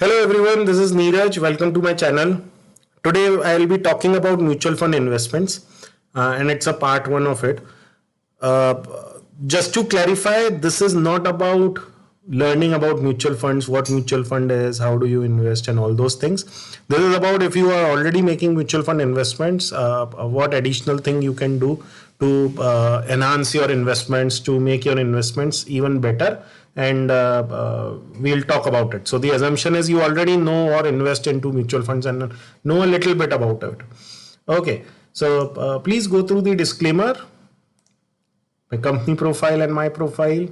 Hello everyone, this is Neeraj. Welcome to my channel. Today I will be talking about mutual fund investments and it's a part one of it. Uh, just to clarify, this is not about learning about mutual funds, what mutual fund is, how do you invest and all those things. This is about if you are already making mutual fund investments, what additional thing you can do to enhance your investments, to make your investments even better, and we'll talk about it. So the assumption is you already know or invest into mutual funds and know a little bit about it. Okay, so please go through the disclaimer, my company profile and my profile.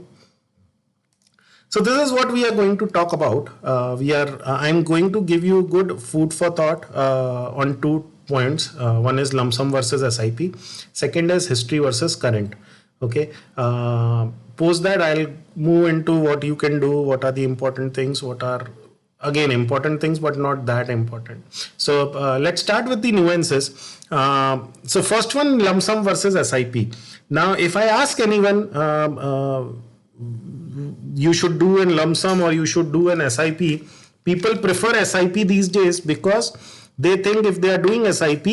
So this is what we are going to talk about. I'm going to give you good food for thought on 2 points. One is lump sum versus SIP. Second is history versus current. Okay. Post that I'll move into what you can do, what are the important things, what are again important things but not that important. So let's start with the nuances. So first one, lump sum versus SIP. Now if I ask anyone you should do in lump sum or you should do an SIP, people prefer SIP these days because they think if they are doing SIP,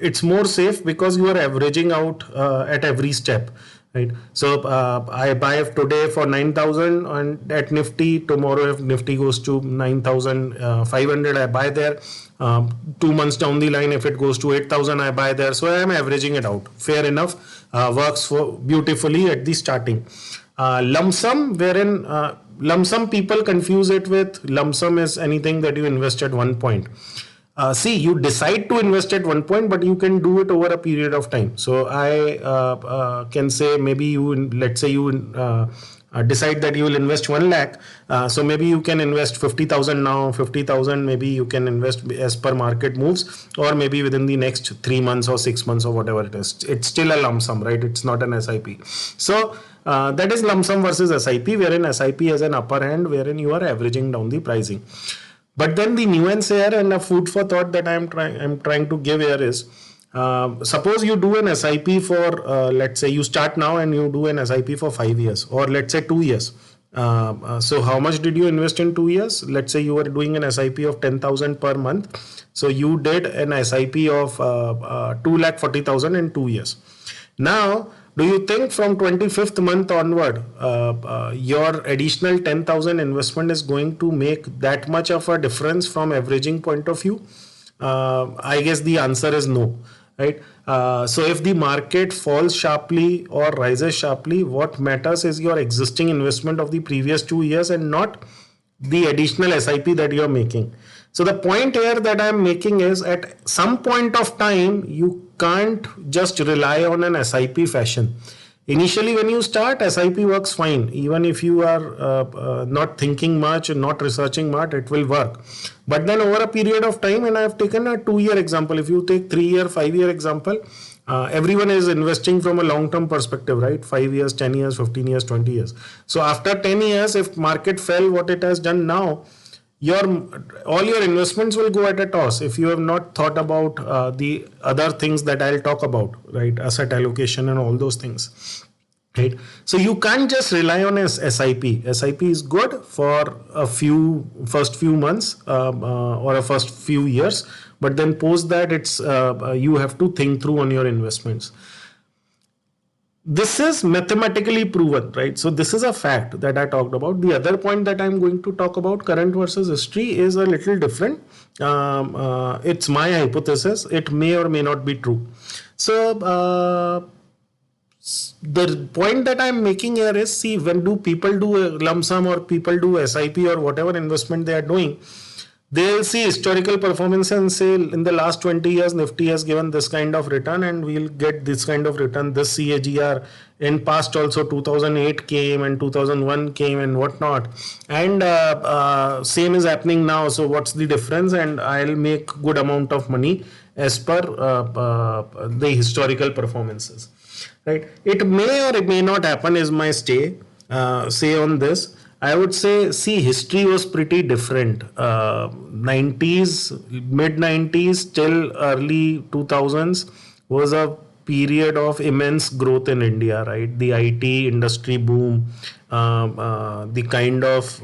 it's more safe because you are averaging out at every step, right? So I buy today for 9,000 and at Nifty, tomorrow if Nifty goes to 9,500, I buy there. 2 months down the line, if it goes to 8,000, I buy there. So I am averaging it out. Fair enough. Works for beautifully at the starting. Lump sum, wherein lump sum people confuse it with lump sum is anything that you invest at one point. See, you decide to invest at one point, but you can do it over a period of time. So I can say maybe let's say you decide that you will invest 1 lakh. So maybe you can invest 50,000 now, 50,000 maybe you can invest as per market moves, or maybe within the next 3 months or 6 months or whatever it is. It's still a lump sum, right? It's not an SIP. So that is lump sum versus SIP, wherein SIP has an upper hand, wherein you are averaging down the pricing. But then the nuance here and a food for thought that I'm trying to give here is, suppose you do an SIP for let's say you start now and you do an SIP for 5 years, or let's say 2 years. So how much did you invest in 2 years? Let's say you were doing an SIP of 10,000 per month. So you did an SIP of 2,40,000 in 2 years. Now, do you think from 25th month onward, your additional 10,000 investment is going to make that much of a difference from averaging point of view? I guess the answer is no, right? So if the market falls sharply or rises sharply, what matters is your existing investment of the previous 2 years and not the additional SIP that you are making. So the point here that I am making is at some point of time, you can't just rely on an SIP fashion. Initially, when you start, SIP works fine. Even if you are not thinking much and not researching much, it will work. But then over a period of time, and I have taken a 2-year example. If you take 3-year, 5-year example, everyone is investing from a long-term perspective, right? 5 years, 10 years, 15 years, 20 years. So after 10 years, if market fell what it has done now, all your investments will go at a toss if you have not thought about the other things that I'll talk about, right? Asset allocation and all those things, right? So you can't just rely on SIP. SIP is good for first few months or a first few years, but then post that it's you have to think through on your investments. This is mathematically proven, right? So this is a fact that I talked about. The other point that I'm going to talk about, current versus history, is a little different. It's my hypothesis. It may or may not be true. So the point that I'm making here is, see, when do people do a lump sum or people do SIP or whatever investment they are doing, they'll see historical performance and say in the last 20 years Nifty has given this kind of return and we'll get this kind of return, this CAGR. In past also 2008 came and 2001 came and whatnot, and same is happening now. So what's the difference? And I'll make good amount of money as per the historical performances, right? It may or it may not happen is my say on this. I would say, see, history was pretty different. 90s, mid 90s till early 2000s was a period of immense growth in India, right? The IT industry boom, the kind of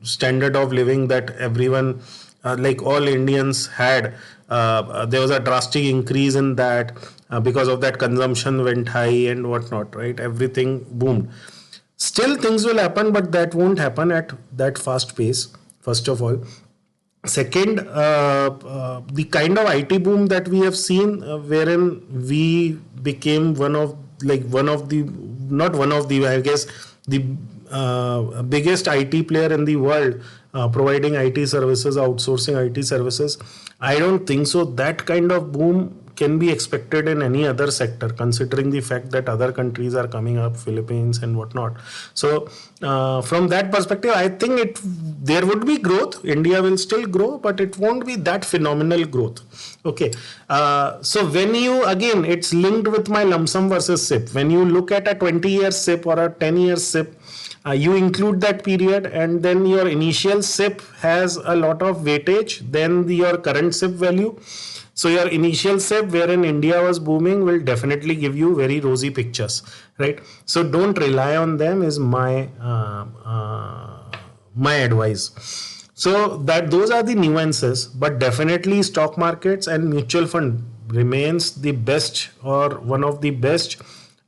standard of living that everyone, like all Indians had, there was a drastic increase in that. Because of that, consumption went high and whatnot, right? Everything boomed. Still, things will happen, but that won't happen at that fast pace, first of all. Second, the kind of IT boom that we have seen, wherein we became one of the, not one of the, I guess, the biggest IT player in the world, providing IT services, outsourcing IT services. I don't think so. That kind of boom can be expected in any other sector, considering the fact that other countries are coming up, Philippines and whatnot. So from that perspective, I think there would be growth. India will still grow, but it won't be that phenomenal growth. Okay. So when you, again, it's linked with my lump sum versus SIP. When you look at a 20-year SIP or a 10-year SIP, you include that period, and then your initial SIP has a lot of weightage than your current SIP value. So your initial SIP, wherein India was booming, will definitely give you very rosy pictures, right? So don't rely on them is my my advice. So that those are the nuances, but definitely stock markets and mutual fund remains the best, or one of the best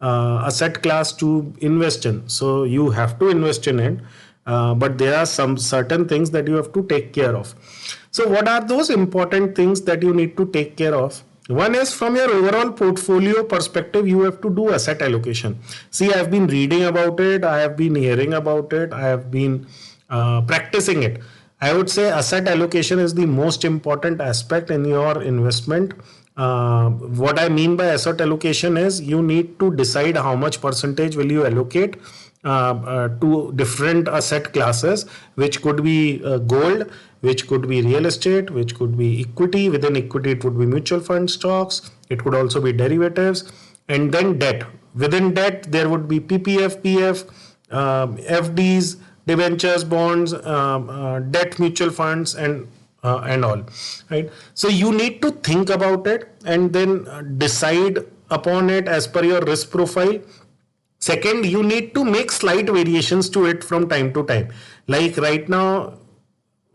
asset class to invest in. So you have to invest in it, but there are some certain things that you have to take care of. So what are those important things that you need to take care of? One is, from your overall portfolio perspective, you have to do asset allocation. See, I have been reading about it, I have been hearing about it, I have been practicing it. I would say asset allocation is the most important aspect in your investment. What I mean by asset allocation is, you need to decide how much percentage will you allocate to different asset classes, which could be gold, which could be real estate, which could be equity. Within equity, it would be mutual fund, stocks. It could also be derivatives, and then debt. Within debt, there would be PPF, PF, FDs, debentures, bonds, debt mutual funds, and all, right? So you need to think about it and then decide upon it as per your risk profile. Second, you need to make slight variations to it from time to time. Like right now,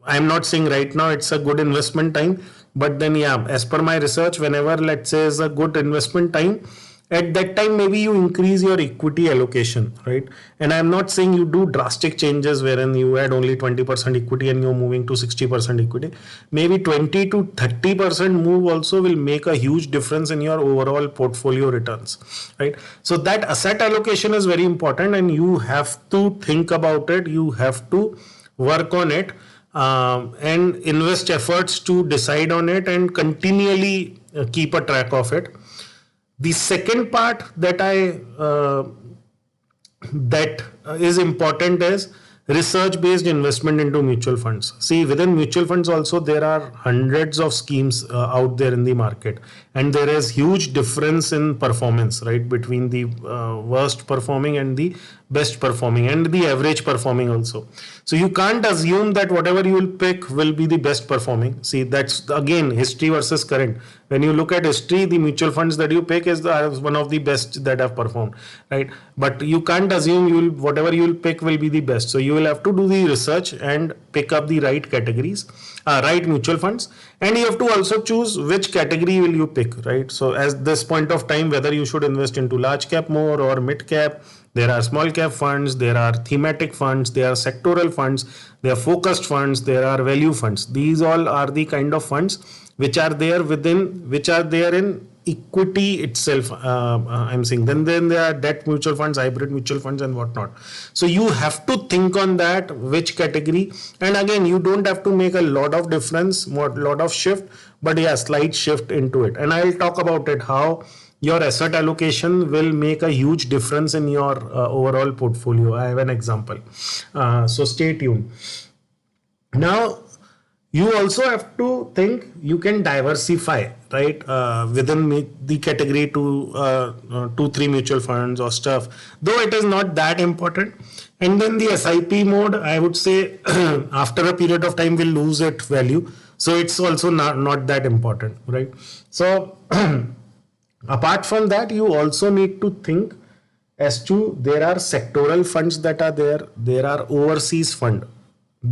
I'm not saying right now it's a good investment time, but then yeah, as per my research, whenever let's say is a good investment time, at that time maybe you increase your equity allocation, right? And I'm not saying you do drastic changes wherein you had only 20% equity and you're moving to 60% equity. Maybe 20 to 30% move also will make a huge difference in your overall portfolio returns, right? So that asset allocation is very important, and you have to think about it, you have to work on it, and invest efforts to decide on it and continually keep a track of it. The second part that is important is research-based investment into mutual funds. See, within mutual funds also there are hundreds of schemes out there in the market, and there is huge difference in performance, right, between the worst performing and the best performing, and the average performing also. So you can't assume that whatever you will pick will be the best performing. See, that's again history versus current. When you look at history, the mutual funds that you pick is one of the best that have performed, right? But you can't assume whatever you will pick will be the best. So you will have to do the research and pick up the right categories, right mutual funds, and you have to also choose which category will you pick, right? So at this point of time, whether you should invest into large cap more or mid cap, there are small cap funds, there are thematic funds, there are sectoral funds, there are focused funds, there are value funds. These all are the kind of funds which are there in equity itself. I'm saying then there are debt mutual funds, hybrid mutual funds, and whatnot. So you have to think on that which category, and again you don't have to make a lot of difference, lot of shift, but yeah, slight shift into it. And I'll talk about it how your asset allocation will make a huge difference in your overall portfolio. I have an example. So stay tuned. Now, you also have to think you can diversify, right, within the category to 2-3 mutual funds or stuff, though it is not that important. And then the SIP mode, I would say after a period of time will lose its value. So it's also not that important, right? So apart from that, you also need to think as to there are sectoral funds that are there are overseas fund.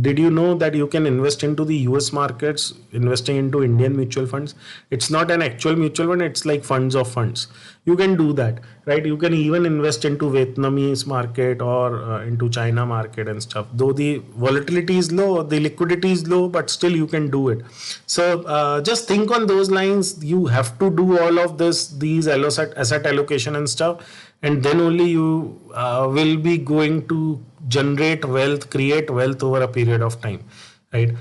Did you know that you can invest into the US markets, investing into Indian mutual funds? It's not an actual mutual fund, it's like funds of funds. You can do that, right? You can even invest into Vietnamese market or into China market and stuff. Though the volatility is low, the liquidity is low, but still you can do it. So just think on those lines. You have to do all of this, these asset allocation and stuff, and then only you will be going to generate wealth, create wealth over a period of time, right?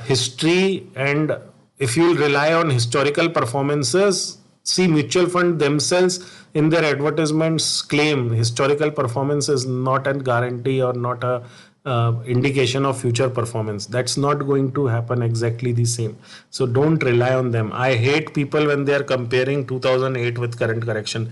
History, and if you rely on historical performances, see, mutual fund themselves in their advertisements claim historical performance is not a guarantee or not a indication of future performance. That's not going to happen exactly the same. So don't rely on them. I hate people when they are comparing 2008 with current correction.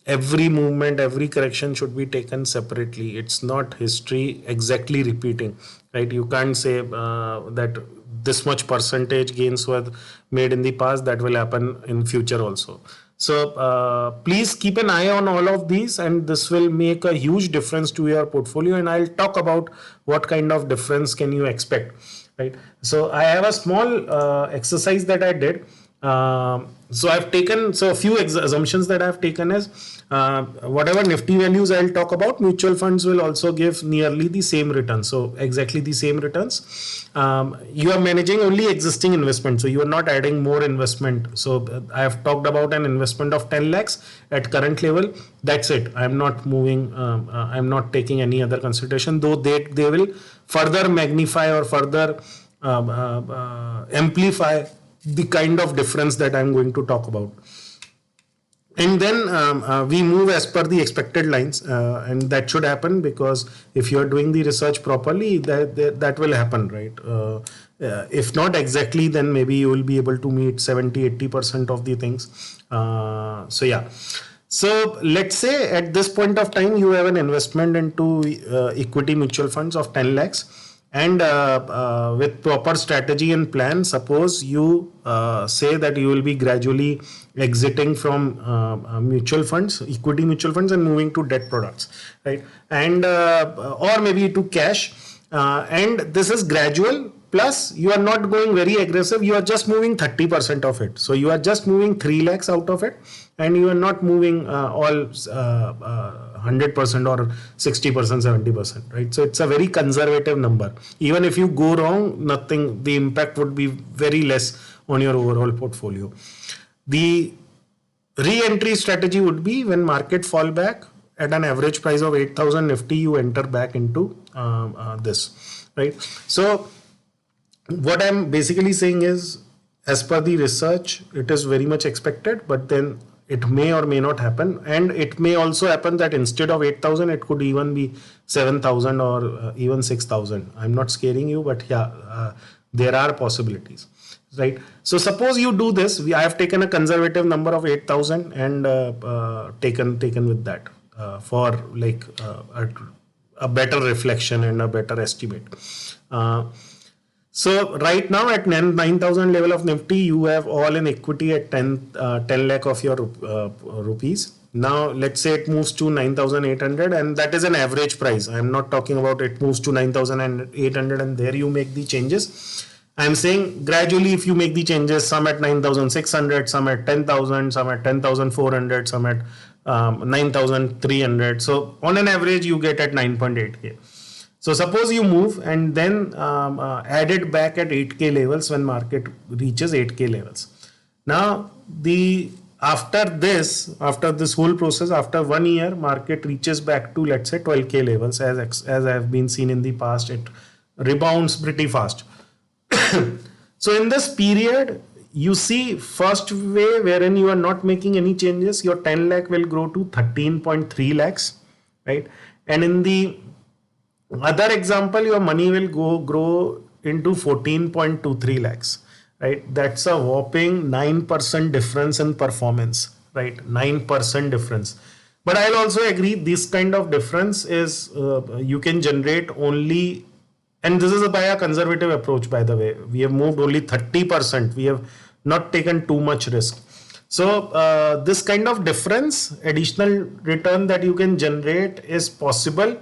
Every movement, every correction should be taken separately. It's not history exactly repeating, right? You can't say that this much percentage gains were made in the past, that will happen in future also. So please keep an eye on all of these, and this will make a huge difference to your portfolio. And I'll talk about what kind of difference can you expect, right? So I have a small exercise that I did. So I've taken, so a few assumptions that I've taken is whatever Nifty values I'll talk about, mutual funds will also give nearly the same returns. So exactly the same returns. You are managing only existing investment, so you are not adding more investment. So I have talked about an investment of 10 lakhs at current level. That's it. I'm not moving. I'm not taking any other consideration, though they will further magnify or further amplify the kind of difference that I'm going to talk about. And then we move as per the expected lines, and that should happen, because if you're doing the research properly, that will happen, right? If not exactly, then maybe you will be able to meet 70-80% of the things. So yeah. So let's say at this point of time, you have an investment into equity mutual funds of 10 lakhs. And with proper strategy and plan, suppose you say that you will be gradually exiting from mutual funds, equity mutual funds, and moving to debt products, right? And or maybe to cash. And this is gradual. Plus, you are not going very aggressive. You are just moving 30% of it. So you are just moving 3 lakhs out of it, and you are not moving all 100% or 60%, 70%, right? So it's a very conservative number. Even if you go wrong, nothing, the impact would be very less on your overall portfolio. The re-entry strategy would be when market fall back at an average price of 8,000 Nifty, you enter back into this, right? So what I'm basically saying is, as per the research, it is very much expected, but then it may or may not happen. And it may also happen that instead of 8,000, it could even be 7,000 or even 6,000. I'm not scaring you, but yeah, there are possibilities, right? So suppose you do this. I have taken a conservative number of 8,000 and taken with that for like a better reflection and a better estimate. So right now at 9,000 level of Nifty, you have all in equity at 10 lakh of your rupees. Now let's say it moves to 9,800, and that is an average price. I'm not talking about it moves to 9,800 and there you make the changes. I'm saying gradually, if you make the changes, some at 9,600, some at 10,000, some at 10,400, some at 9,300. So on an average, you get at 9.8K. So suppose you move and then add it back at 8K levels when market reaches 8K levels. Now after this whole process, after 1 year, market reaches back to, let's say, 12K levels. As I've been seen in the past, it rebounds pretty fast. So in this period, you see first way wherein you are not making any changes, your 10 lakh will grow to 13.3 lakhs, right? And in the other example, your money will grow into 14.23 lakhs, right? That's a whopping 9% difference in performance, right? 9% difference. But I'll also agree, this kind of difference is you can generate only, and this is by a conservative approach, by the way. We have moved only 30%. We have not taken too much risk. So this kind of difference, additional return that you can generate is possible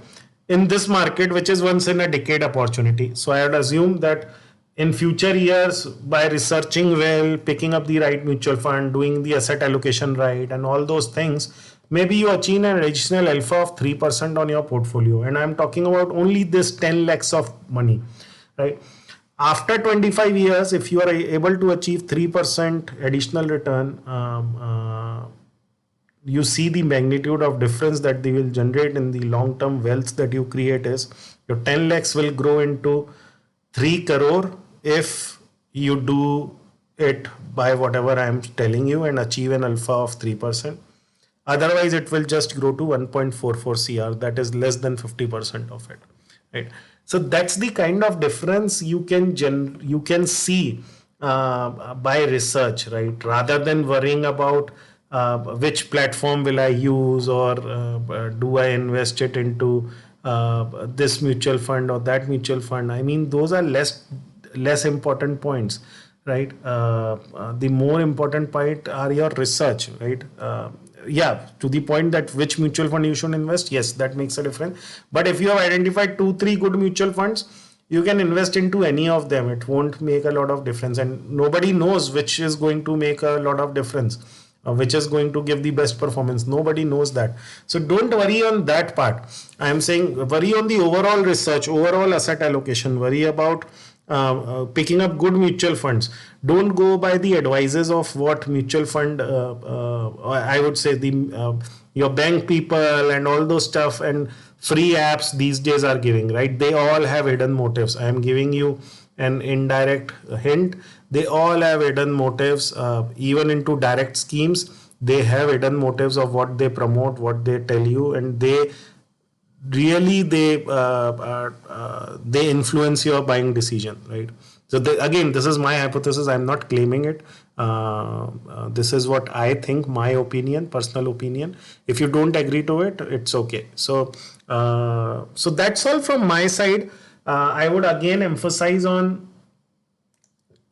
in this market, which is once in a decade opportunity. So I would assume that in future years, by researching well, picking up the right mutual fund, doing the asset allocation right, and all those things, maybe you achieve an additional alpha of 3% on your portfolio. And I'm talking about only this 10 lakhs of money, right? After 25 years, if you are able to achieve 3% additional return, you see the magnitude of difference that they will generate in the long term wealth that you create is your 10 lakhs will grow into 3 crore if you do it by whatever I am telling you and achieve an alpha of 3%. Otherwise, it will just grow to 1.44 CR, that is less than 50% of it, right? So that's the kind of difference you can see by research, right? Rather than worrying about which platform will I use, or do I invest it into this mutual fund or that mutual fund. I mean, those are less important points, right? The more important point are your research, right? Yeah, to the point that which mutual fund you should invest, yes, that makes a difference. But if you have identified 2-3 good mutual funds, you can invest into any of them. It won't make a lot of difference, and nobody knows which is going to make a lot of difference, which is going to give the best performance. Nobody knows that. So don't worry on that part. I am saying worry on the overall research, overall asset allocation, worry about picking up good mutual funds. Don't go by the advices of what mutual fund, I would say your bank people and all those stuff and free apps these days are giving, right? They all have hidden motives. I am giving you an indirect hint. They all have hidden motives, even into direct schemes. They have hidden motives of what they promote, what they tell you, and they really they influence your buying decision, right? So again, this is my hypothesis. I'm not claiming it. This is what I think, my opinion, personal opinion. If you don't agree to it, it's okay. So so that's all from my side. I would again emphasize on,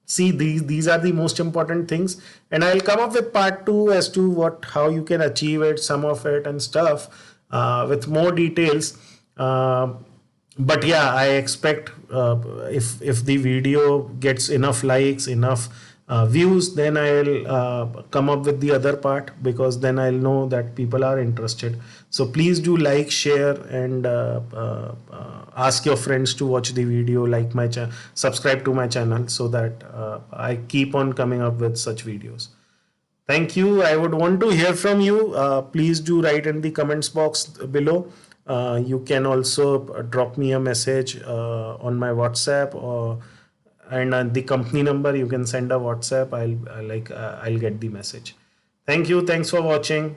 see, these are the most important things, and I'll come up with part 2 as to how you can achieve it, some of it and stuff, with more details. But yeah, I expect if the video gets enough likes, enough views, then I'll come up with the other part, because then I'll know that people are interested. So please do like, share, and ask your friends to watch the video, like my channel, subscribe to my channel, so that I keep on coming up with such videos. Thank you. I would want to hear from you. Please do write in the comments box below. You can also drop me a message on my WhatsApp, and the company number. You can send a WhatsApp. I'll get the message. Thank you. Thanks for watching.